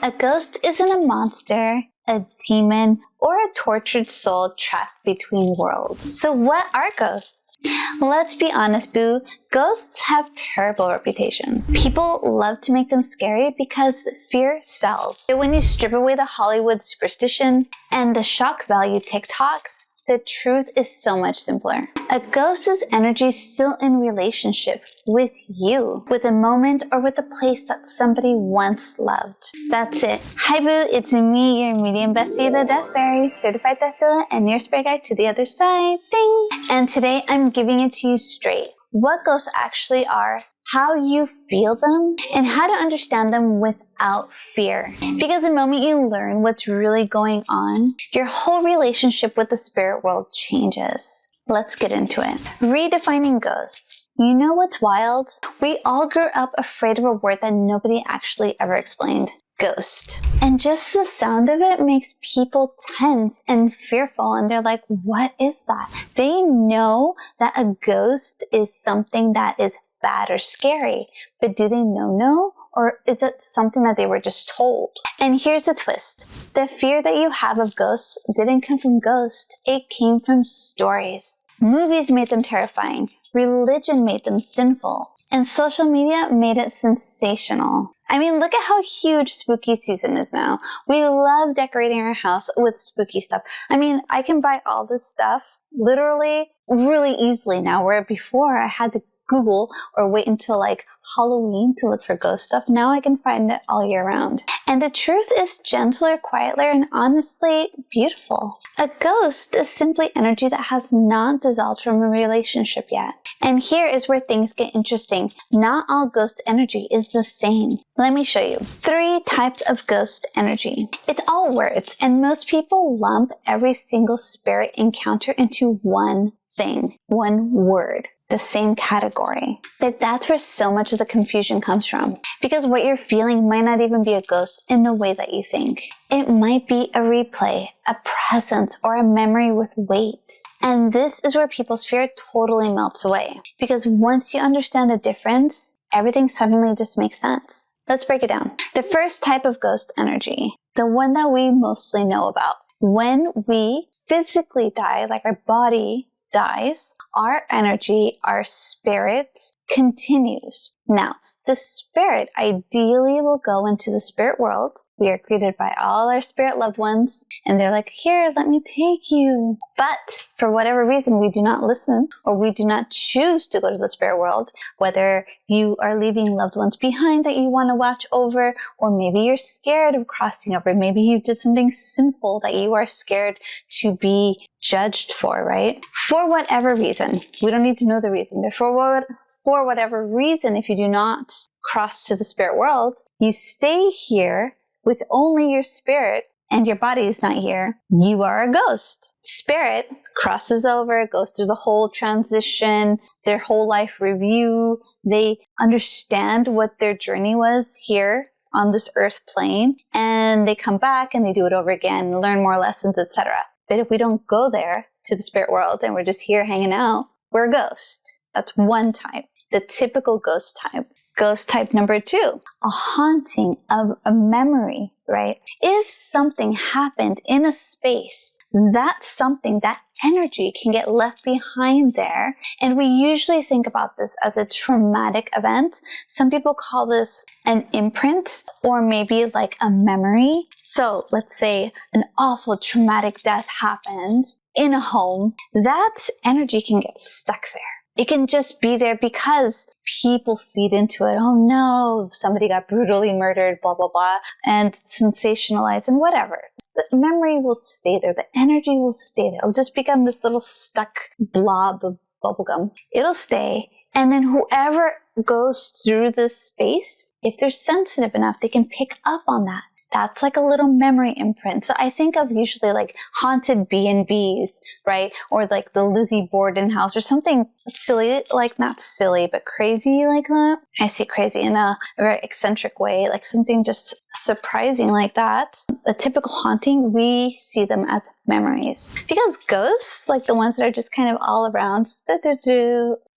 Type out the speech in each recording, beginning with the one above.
A ghost isn't a monster, a demon, or a tortured soul trapped between worlds. So what are ghosts? Let's be honest, boo. Ghosts have terrible reputations. People love to make them scary because fear sells. But when you strip away the Hollywood superstition and the shock value TikToks, the truth is so much simpler. A ghost is energy still in relationship with you, with a moment or with a place that somebody once loved. That's it. Hi boo, it's me, your medium bestie, the Death Fairy, certified death doula, and your spirit guide to the other side. Ding! And today I'm giving it to you straight. What ghosts actually are, how you feel them, and how to understand them without fear. Because the moment you learn what's really going on, your whole relationship with the spirit world changes. Let's get into it. Redefining ghosts. You know what's wild? We all grew up afraid of a word that nobody actually ever explained. Ghost. And just the sound of it makes people tense and fearful, and they're like, what is that? They know that a ghost is something that is bad or scary, but do they know? Or is it something that they were just told? And here's the twist. The fear that you have of ghosts didn't come from ghosts. It came from stories. Movies made them terrifying. Religion made them sinful. And social media made it sensational. I mean, look at how huge spooky season is now. We love decorating our house with spooky stuff. I mean, I can buy all this stuff literally really easily now, where before I had to Google or wait until like Halloween to look for ghost stuff. Now I can find it all year round. And the truth is gentler, quieter, and honestly beautiful. A ghost is simply energy that has not dissolved from a relationship yet. And here is where things get interesting. Not all ghost energy is the same. Let me show you. 3 types of ghost energy. It's all words, and most people lump every single spirit encounter into one thing, one word, the same category. But that's where so much of the confusion comes from. Because what you're feeling might not even be a ghost in the way that you think. It might be a replay, a presence, or a memory with weight. And this is where people's fear totally melts away. Because once you understand the difference, everything suddenly just makes sense. Let's break it down. The first type of ghost energy, the one that we mostly know about. When we physically die, like our body dies, our energy, our spirit continues. Now, the spirit ideally will go into the spirit world. We are greeted by all our spirit loved ones, and they're like, here, let me take you. But for whatever reason, we do not listen, or we do not choose to go to the spirit world, whether you are leaving loved ones behind that you want to watch over, or maybe you're scared of crossing over. Maybe you did something sinful that you are scared to be judged for, right? For whatever reason, we don't need to know the reason, but for whatever reason, if you do not cross to the spirit world, you stay here with only your spirit and your body is not here, you are a ghost. Spirit crosses over, goes through the whole transition, their whole life review. They understand what their journey was here on this earth plane, and they come back and they do it over again, learn more lessons, etc. But if we don't go there to the spirit world and we're just here hanging out, we're a ghost. That's one type. The typical ghost type. Ghost type number 2, a haunting of a memory, right? If something happened in a space, that's something, that energy can get left behind there. And we usually think about this as a traumatic event. Some people call this an imprint, or maybe like a memory. So let's say an awful traumatic death happened in a home. That energy can get stuck there. It can just be there because people feed into it. Oh no, somebody got brutally murdered, blah, blah, blah, and sensationalized and whatever. The memory will stay there. The energy will stay there. It'll just become this little stuck blob of bubblegum. It'll stay. And then whoever goes through this space, if they're sensitive enough, they can pick up on that. That's like a little memory imprint. So I think of usually like haunted B&Bs, right? Or like the Lizzie Borden house or something silly, like not silly, but crazy like that. I see crazy in a very eccentric way, like something just surprising like that. A typical haunting, we see them as memories. Because ghosts, like the ones that are just kind of all around,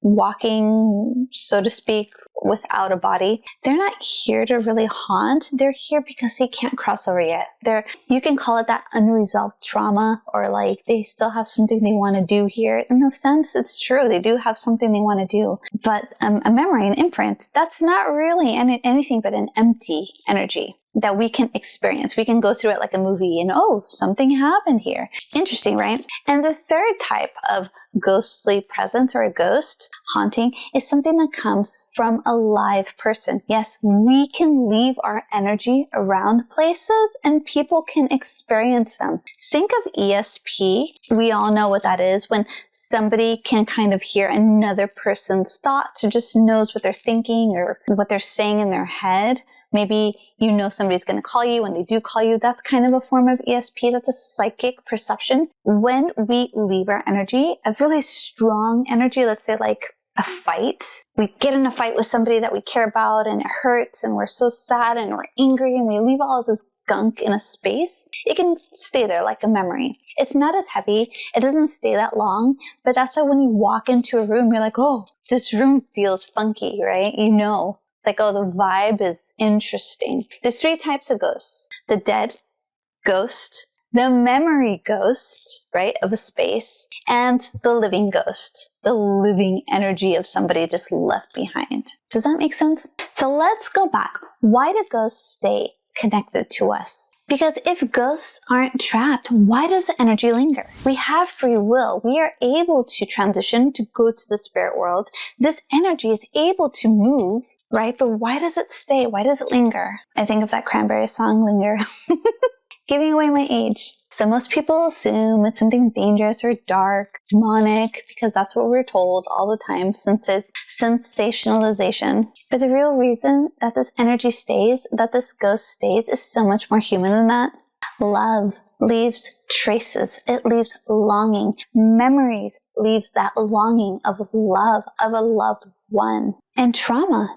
walking, so to speak, without a body, they're not here to really haunt. They're here because they can't cross over yet. You can call it that unresolved trauma, or like they still have something they want to do here. In a sense, it's true. They do have something they want to do. But a memory, an imprint, that's not really anything but an empty energy that we can experience. We can go through it like a movie and, oh, something happened here. Interesting, right? And the third type of ghostly presence or a ghost haunting is something that comes from a live person. Yes, we can leave our energy around places and people can experience them. Think of ESP. We all know what that is, when somebody can kind of hear another person's thoughts or just knows what they're thinking or what they're saying in their head. Maybe you know somebody's going to call you. When they do call you, that's kind of a form of ESP. That's a psychic perception. When we leave our energy, a really strong energy, let's say like a fight, we get in a fight with somebody that we care about and it hurts and we're so sad and we're angry and we leave all of this gunk in a space, it can stay there like a memory. It's not as heavy. It doesn't stay that long. But that's why when you walk into a room, you're like, oh, this room feels funky, right? You know. Like, oh, the vibe is interesting. There's 3 types of ghosts. The dead ghost, the memory ghost, right, of a space, and the living ghost, the living energy of somebody just left behind. Does that make sense? So let's go back. Why do ghosts stay connected to us? Because if ghosts aren't trapped, why does the energy linger? We have free will. We are able to transition to go to the spirit world. This energy is able to move, right? But why does it stay? Why does it linger? I think of that Cranberry song, Linger. Giving away my age. So most people assume it's something dangerous or dark, demonic, because that's what we're told all the time, since it's sensationalization. But the real reason that this energy stays, that this ghost stays, is so much more human than that. Love leaves traces. It leaves longing. Memories leave that longing of love, of a loved one. And trauma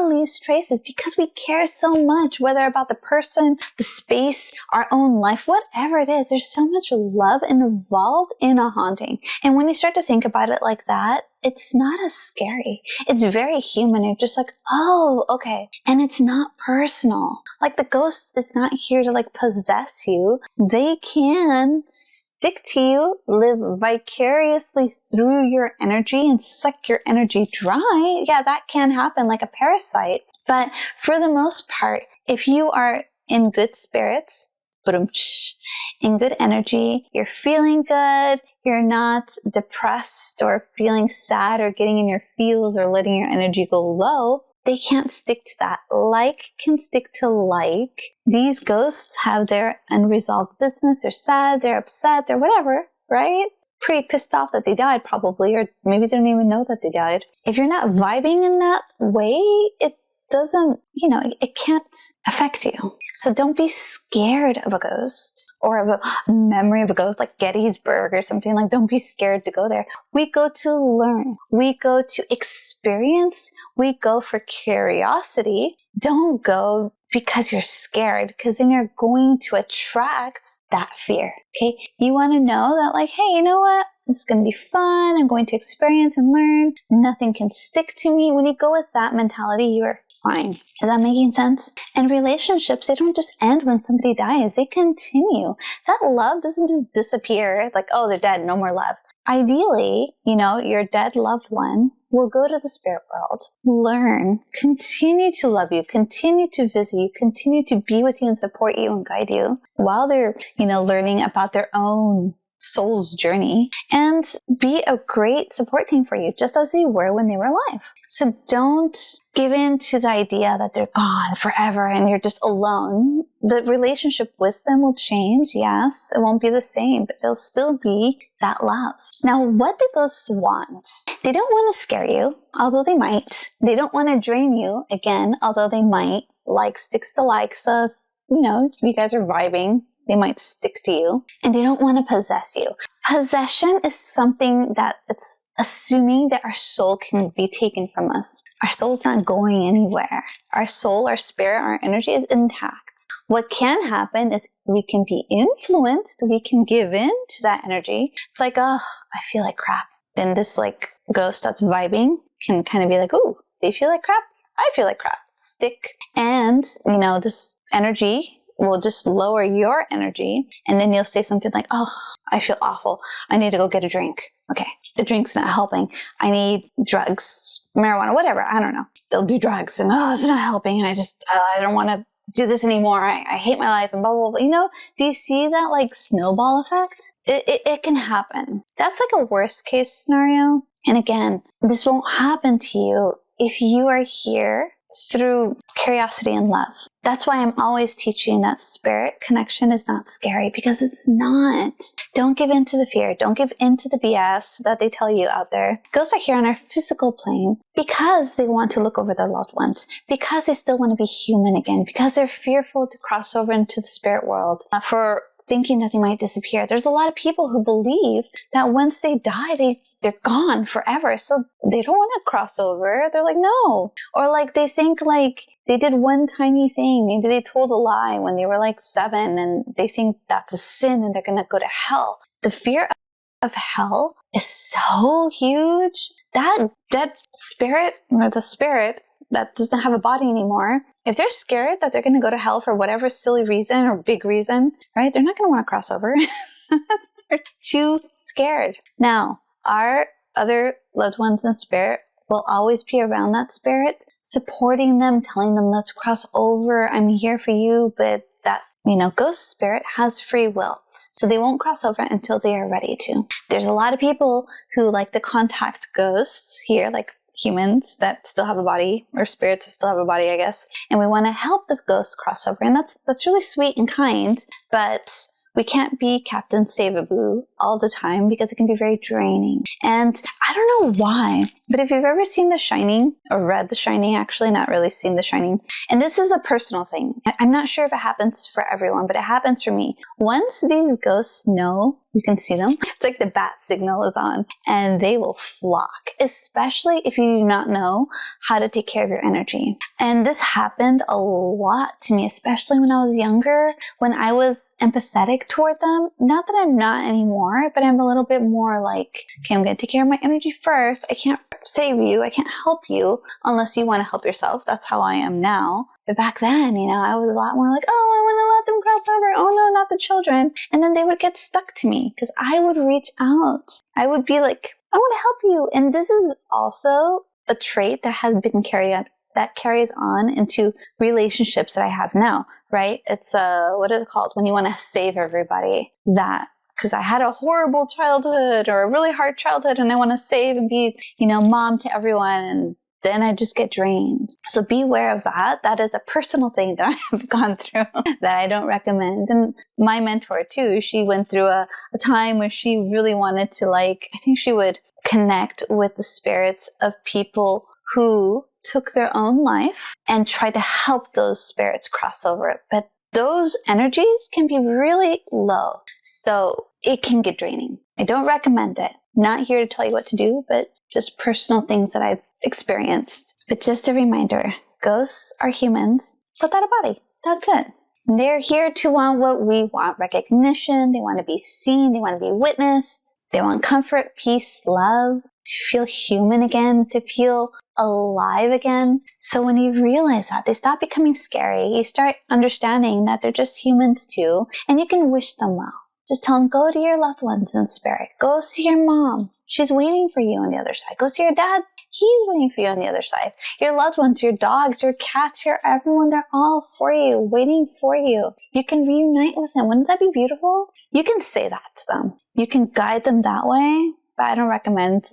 leaves traces because we care so much, whether about the person, the space, our own life, whatever it is. There's so much love involved in a haunting. And when you start to think about it like that, it's not as scary. It's very human. You're just like, oh, okay. And it's not personal. Like the ghost is not here to like possess you. They can stick to you, live vicariously through your energy and suck your energy dry. Yeah, that can happen like a parasite. But for the most part, if you are in good spirits, in good energy, you're feeling good, you're not depressed or feeling sad or getting in your feels or letting your energy go low, they can't stick to that. Like can stick to like. These ghosts have their unresolved business. They're sad, they're upset, they're whatever, right? Pretty pissed off that they died probably, or maybe they don't even know that they died. If you're not vibing in that way, it doesn't, it can't affect you. So don't be scared of a ghost or of a memory of a ghost like Gettysburg or something. Like, don't be scared to go there. We go to learn. We go to experience. We go for curiosity. Don't go because you're scared, because then you're going to attract that fear. Okay. You want to know that like, hey, you know what? It's going to be fun. I'm going to experience and learn. Nothing can stick to me. When you go with that mentality, you're fine. Is that making sense? And relationships, they don't just end when somebody dies. They continue. That love doesn't just disappear. Like, oh, they're dead. No more love. Ideally, your dead loved one will go to the spirit world, learn, continue to love you, continue to visit you, continue to be with you and support you and guide you while they're, learning about their own soul's journey, and be a great support team for you, just as they were when they were alive. So don't give in to the idea that they're gone forever and you're just alone. The relationship with them will change, yes. It won't be the same, but it'll still be that love. Now, what do ghosts want? They don't want to scare you, although they might. They don't want to drain you, again, although they might. Like sticks to likes of, you guys are vibing. They might stick to you, and they don't want to possess you. Possession is something that it's assuming that our soul can be taken from us. Our soul's not going anywhere. Our soul, our spirit, our energy is intact. What can happen is we can be influenced. We can give in to that energy. It's like, oh, I feel like crap. Then this like ghost that's vibing can kind of be like, oh, they feel like crap. I feel like crap. Stick. And, this energy will just lower your energy. And then you'll say something like, oh, I feel awful. I need to go get a drink. Okay, the drink's not helping. I need drugs, marijuana, whatever. I don't know. They'll do drugs and, oh, it's not helping. And I don't want to do this anymore. I hate my life and blah, blah, blah. Do you see that like snowball effect? It can happen. That's like a worst case scenario. And again, this won't happen to you if you are here through curiosity and love. That's why I'm always teaching that spirit connection is not scary, because it's not. Don't give in to the fear. Don't give in to the BS that they tell you out there. Ghosts are here on our physical plane because they want to look over their loved ones, because they still want to be human again, because they're fearful to cross over into the spirit world for thinking that they might disappear. There's a lot of people who believe that once they die, they're gone forever. So they don't want to cross over. They're like, no. Or like they think like they did one tiny thing. Maybe they told a lie when they were like 7 and they think that's a sin and they're going to go to hell. The fear of hell is so huge that dead spirit, or the spirit that doesn't have a body anymore, if they're scared that they're going to go to hell for whatever silly reason or big reason, right, they're not going to want to cross over. They're too scared. Now, our other loved ones in spirit will always be around that spirit, supporting them, telling them, let's cross over. I'm here for you. But that, ghost spirit has free will. So they won't cross over until they are ready to. There's a lot of people who like to contact ghosts here, like humans that still have a body, or spirits that still have a body, I guess. And we want to help the ghosts cross over. And that's really sweet and kind, but we can't be Captain Save-A-Boo all the time because it can be very draining. And I don't know why, but if you've ever seen The Shining, or read The Shining, actually, not really seen The Shining, and this is a personal thing. I'm not sure if it happens for everyone, but it happens for me. Once these ghosts know you can see them, it's like the bat signal is on, and they will flock, especially if you do not know how to take care of your energy. And this happened a lot to me, especially when I was younger, when I was empathetic toward them. Not that I'm not anymore, but I'm a little bit more like, okay, I'm going to take care of my energy first. I can't save you. I can't help you unless you want to help yourself. That's how I am now. But back then, I was a lot more like, oh, I want to let them cross over. Oh no, not the children. And then they would get stuck to me because I would reach out. I would be like, I want to help you. And this is also a trait that has been carries on into relationships that I have now, right? It's what is it called when you want to save everybody? That. Because I had a horrible childhood or a really hard childhood and I want to save and be, mom to everyone, and then I just get drained. So be aware of that. That is a personal thing that I have gone through that I don't recommend. And my mentor too, she went through a time where she really wanted to I think she would connect with the spirits of people who took their own life and try to help those spirits cross over it. But those energies can be really low. So it can get draining. I don't recommend it. Not here to tell you what to do, but just personal things that I've experienced. But just a reminder, ghosts are humans without a body. That's it. They're here to want what we want: recognition. They want to be seen. They want to be witnessed. They want comfort, peace, love, to feel human again, to feel alive again. So when you realize that, they stop becoming scary. You start understanding that they're just humans too, and you can wish them well. Just tell them, go to your loved ones in spirit. Go see your mom. She's waiting for you on the other side. Go see your dad. He's waiting for you on the other side. Your loved ones, your dogs, your cats, everyone, they're all for you, waiting for you. You can reunite with them. Wouldn't that be beautiful? You can say that to them. You can guide them that way, but I don't recommend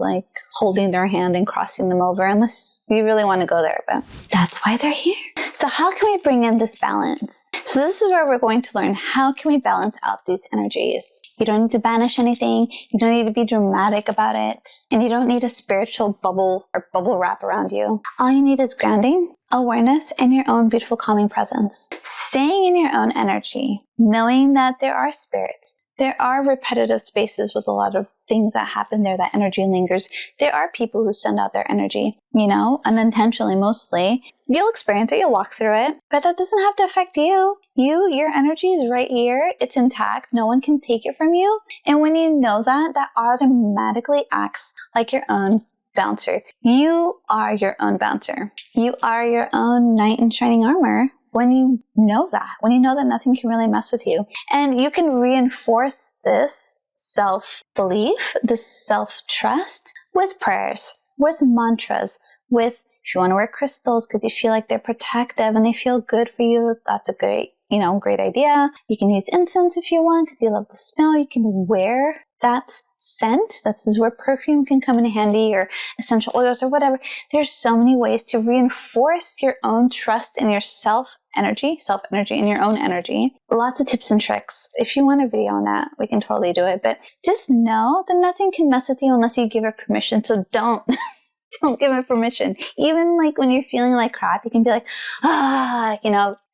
holding their hand and crossing them over unless you really want to go there. But that's why they're here. So how can we bring in this balance? So this is where we're going to learn how can we balance out these energies. You don't need to banish anything. You don't need to be dramatic about it. And you don't need a spiritual bubble or bubble wrap around you. All you need is grounding, awareness, and your own beautiful calming presence. Staying in your own energy, knowing that there are spirits. There are repetitive spaces with a lot of things that happen there, that energy lingers. There are people who send out their energy, unintentionally mostly. You'll experience it, you'll walk through it, but that doesn't have to affect you. Your energy is right here. It's intact. No one can take it from you. And when you know that, that automatically acts like your own bouncer. You are your own bouncer. You are your own knight in shining armor. When you know that nothing can really mess with you. And you can reinforce this self-belief, this self-trust with prayers, with mantras, with, if you want to wear crystals because you feel like they're protective and they feel good for you, that's a great idea. You can use incense if you want because you love the smell. You can wear that scent. This is where perfume can come in handy, or essential oils or whatever. There's so many ways to reinforce your own trust in your self-energy in your own energy. Lots of tips and tricks. If you want a video on that, we can totally do it. But just know that nothing can mess with you unless you give it permission. So don't give it permission. Even like when you're feeling like crap, you can be like,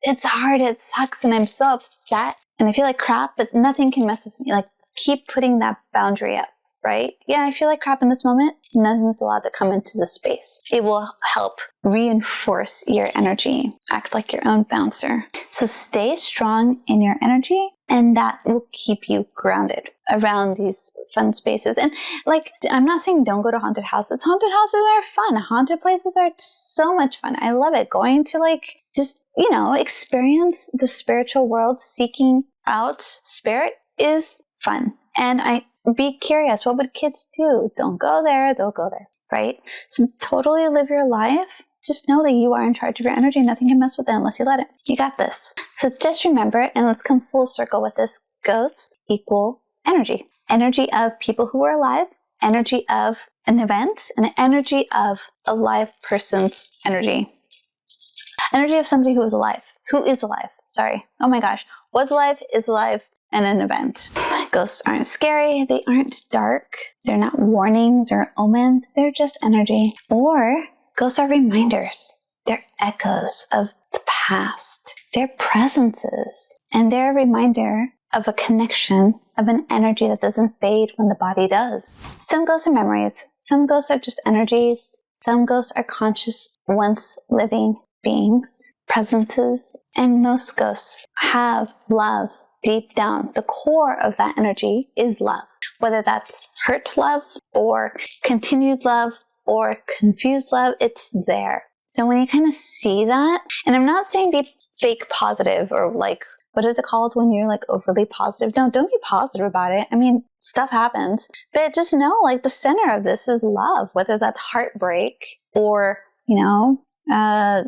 it's hard, it sucks, and I'm so upset, and I feel like crap, but nothing can mess with me. Like, keep putting that boundary up, right? Yeah, I feel like crap in this moment. Nothing's allowed to come into the space. It will help reinforce your energy. Act like your own bouncer. So stay strong in your energy, and that will keep you grounded around these fun spaces. And I'm not saying don't go to haunted houses. Haunted houses are fun. Haunted places are so much fun. I love it. Going to experience the spiritual world, seeking out spirit is fun. And be curious. What would kids do? Don't go there. They'll go there, right? So totally live your life. Just know that you are in charge of your energy. Nothing can mess with it unless you let it. You got this. So just remember, and let's come full circle with this, ghosts equal energy. Energy of people who are alive, energy of an event, and energy of a live person's energy. Energy of somebody who is alive. Sorry. Oh my gosh. Was alive, is alive, and an event. Ghosts aren't scary. They aren't dark. They're not warnings or omens. They're just energy. Or ghosts are reminders. They're echoes of the past. They're presences. And they're a reminder of a connection, of an energy that doesn't fade when the body does. Some ghosts are memories. Some ghosts are just energies. Some ghosts are conscious, once living beings, presences. And most ghosts have love deep down. The core of that energy is love. Whether that's hurt love or continued love or confused love, it's there. So when you kind of see that, and I'm not saying be fake positive or what is it called when you're overly positive? No, don't be positive about it. I mean, stuff happens, but just know the center of this is love, whether that's heartbreak or,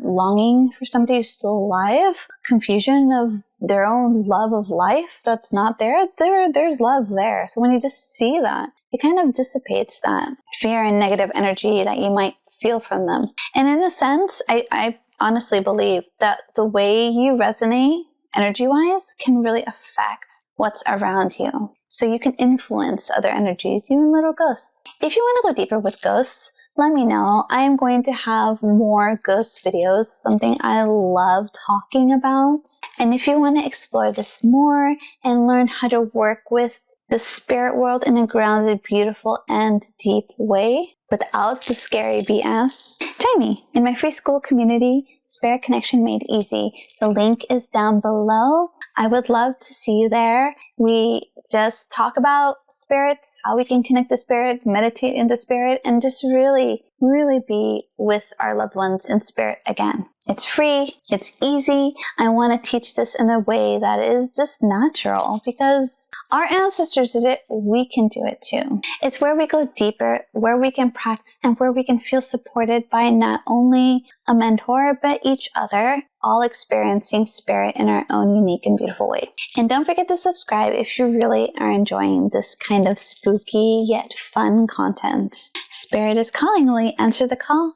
longing for somebody who's still alive, confusion of their own love of life that's not there. There's love there. So when you just see that, it kind of dissipates that fear and negative energy that you might feel from them. And in a sense, I honestly believe that the way you resonate energy-wise can really affect what's around you. So you can influence other energies, even little ghosts. If you want to go deeper with ghosts, let me know. I am going to have more ghost videos, something I love talking about. And if you want to explore this more and learn how to work with the spirit world in a grounded, beautiful, and deep way without the scary BS, join me in my free school community, Spirit Connection Made Easy. The link is down below. I would love to see you there. We just talk about spirit, how we can connect to spirit, meditate into spirit, and just really, really be with our loved ones in spirit again. It's free. It's easy. I want to teach this in a way that is just natural because our ancestors did it. We can do it too. It's where we go deeper, where we can practice, and where we can feel supported by not only a mentor, but each other, all experiencing spirit in our own unique and beautiful way. And don't forget to subscribe if you really are enjoying this kind of spooky yet fun content. Spirit is calling. Will you answer the call?